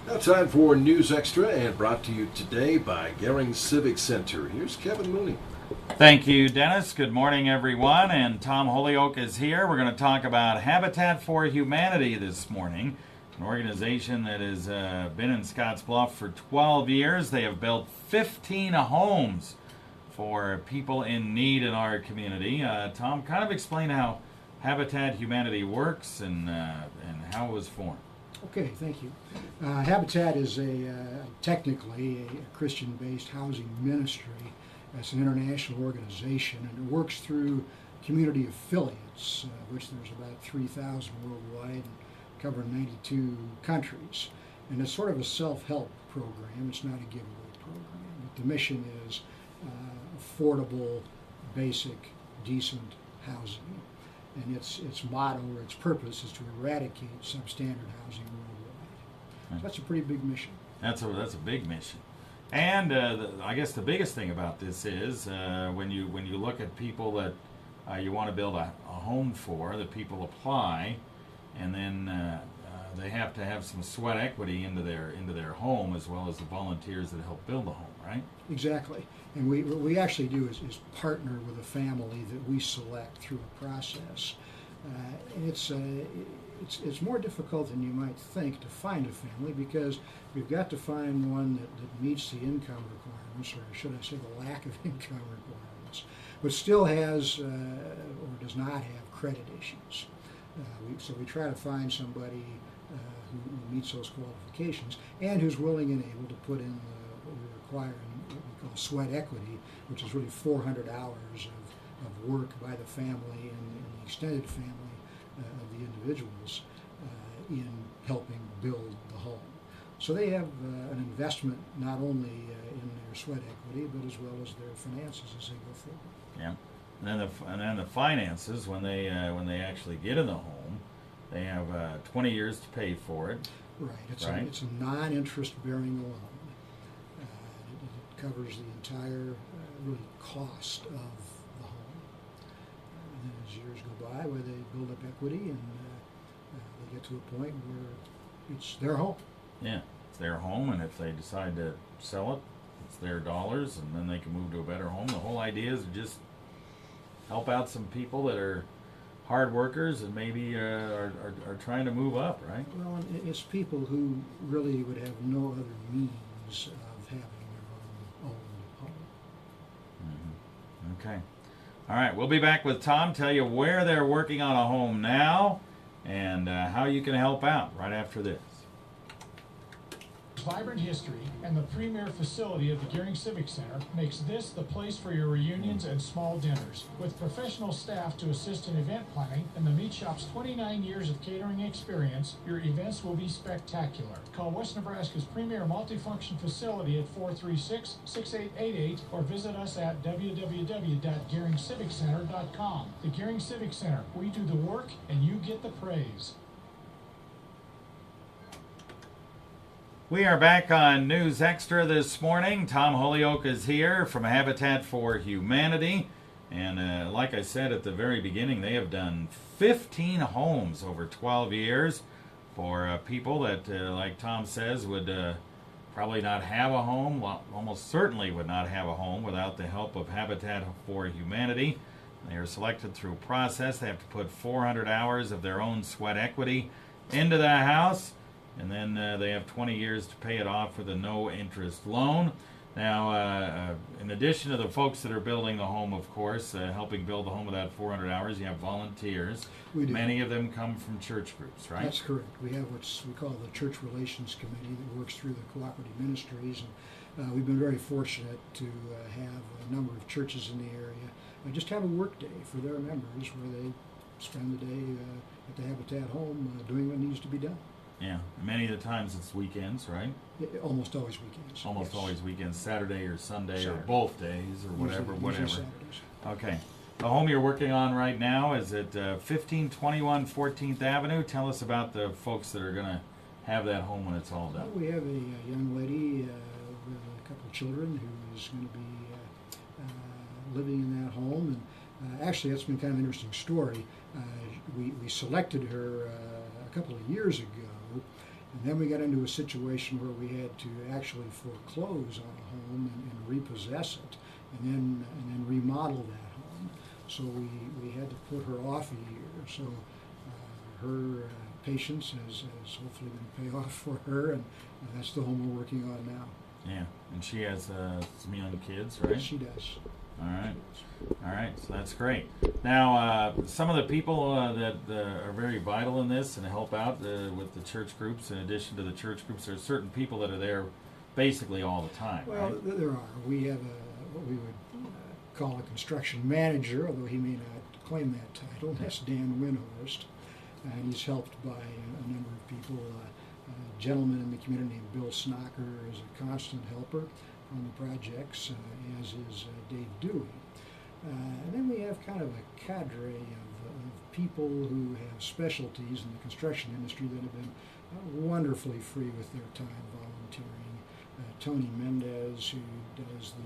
Now time for News Extra, and brought to you today by Gering Civic Center. Here's Kevin Mooney. Thank you, Dennis. Good morning, everyone. And Tom Holyoke is here. We're going to talk about Habitat for Humanity this morning, an organization that has been in Scottsbluff for 12 years. They have built 15 homes for people in need in our community. Tom, kind of explain how Habitat Humanity works and how it was formed. Okay, thank you. Habitat is technically a Christian-based housing ministry. It's an international organization, and it works through community affiliates, which there's about 3,000 worldwide, covering 92 countries. And it's sort of a self-help program. It's not a giveaway program. But the mission is affordable, basic, decent housing. And its motto or its purpose is to eradicate substandard housing worldwide. So that's a pretty big mission. That's a big mission. And I guess the biggest thing about this is when you look at people that you want to build a home for, that people apply, and then they have to have some sweat equity into their home, as well as the volunteers that help build the home, right? Exactly. And what we actually do is partner with a family that we select through a process. And it's more difficult than you might think to find a family, because we've got to find one that meets the income requirements, or should I say the lack of income requirements, but still has or does not have credit issues. So we try to find somebody who meets those qualifications and who's willing and able to put in what we require in what we call sweat equity, which is really 400 hours of work by the family and the extended family of the individuals in helping build the home. So they have an investment not only in their sweat equity, but as well as their finances as they go forward. Yeah, and then the finances, when they actually get in the home, they have 20 years to pay for it. Right. It's a non-interest bearing loan. It covers the entire really cost of the home. And then as years go by, where they build up equity and they get to a point where it's their home. Yeah, it's their home, and if they decide to sell it, it's their dollars, and then they can move to a better home. The whole idea is to just help out some people that are hard workers and maybe are trying to move up, right? Well, and it's people who really would have no other means of having their own home. Mm-hmm. Okay. All right, we'll be back with Tom, tell you where they're working on a home now and how you can help out right after this. Vibrant history and the premier facility of the Gering Civic Center makes this the place for your reunions and small dinners. With professional staff to assist in event planning and the Meat Shop's 29 years of catering experience, your events will be spectacular. Call West Nebraska's premier multifunction facility at 436-6888 or visit us at www.geringciviccenter.com. The Gering Civic Center, we do the work and you get the praise. We are back on News Extra this morning. Tom Holyoke is here from Habitat for Humanity. And like I said at the very beginning, they have done 15 homes over 12 years for people that, like Tom says, would probably not have a home, well, almost certainly would not have a home without the help of Habitat for Humanity. They are selected through a process. They have to put 400 hours of their own sweat equity into the house. And then they have 20 years to pay it off with a no-interest loan. Now, in addition to the folks that are building the home, of course, helping build the home without 400 hours, you have volunteers. We do. Many of them come from church groups, right? That's correct. We have what we call the Church Relations Committee that works through the cooperative ministries. And we've been very fortunate to have a number of churches in the area just have a work day for their members where they spend the day at the Habitat home doing what needs to be done. Yeah, many of the times it's weekends, right? Almost always weekends. Almost yes. always weekends, Saturday or Sunday Saturday. or both days or whatever. Usually Saturdays. Okay. The home you're working on right now is at 1521 14th Avenue. Tell us about the folks that are going to have that home when it's all done. We have a young lady with a couple of children who is going to be living in that home. And actually, that's been kind of an interesting story. We selected her a couple of years ago, And then we got into a situation where we had to actually foreclose on a home and repossess it, and then remodel that home. So we had to put her off a year. So her patience has hopefully been paid off for her, and that's the home we're working on now. Yeah, and she has some young kids, right? Yes, she does. All right, so that's great. Now, some of the people that are very vital in this and help out with the church groups, in addition to the church groups, there are certain people that are there basically all the time, Well, right? there are. We have what we would call a construction manager, although he may not claim that title. That's Dan Winhorst, and he's helped by a number of people. A gentleman in the community named Bill Snocker is a constant helper on the projects, as is Dave Dewey. And then we have kind of a cadre of people who have specialties in the construction industry that have been wonderfully free with their time volunteering. Tony Mendez, who does the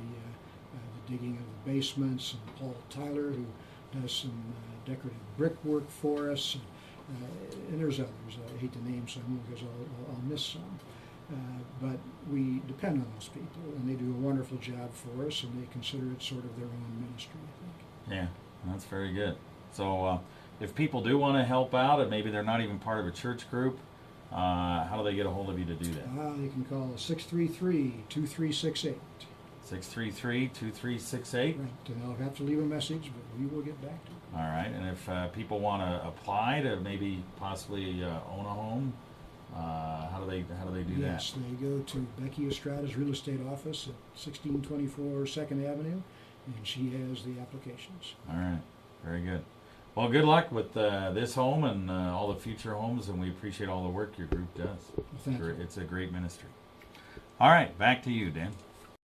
digging of the basements, and Paul Tyler, who does some decorative brickwork for us. And there's others. I hate to name some because I'll miss some. But we depend on those people, and they do a wonderful job for us, and they consider it sort of their own ministry, I think. Yeah, that's very good. So if people do want to help out, and maybe they're not even part of a church group, how do they get a hold of you to do that? You can call 633-2368. 633-2368. Right, and I'll have to leave a message, but we will get back to it. All right, and if people want to apply to maybe possibly own a home, how do they do that? Yes, they go to Becky Estrada's Real Estate office at 1624 2nd Avenue, and she has the applications. All right, very good. Well, good luck with this home and all the future homes, and we appreciate all the work your group does. Well, thank you. It's a great ministry. All right, back to you, Dan.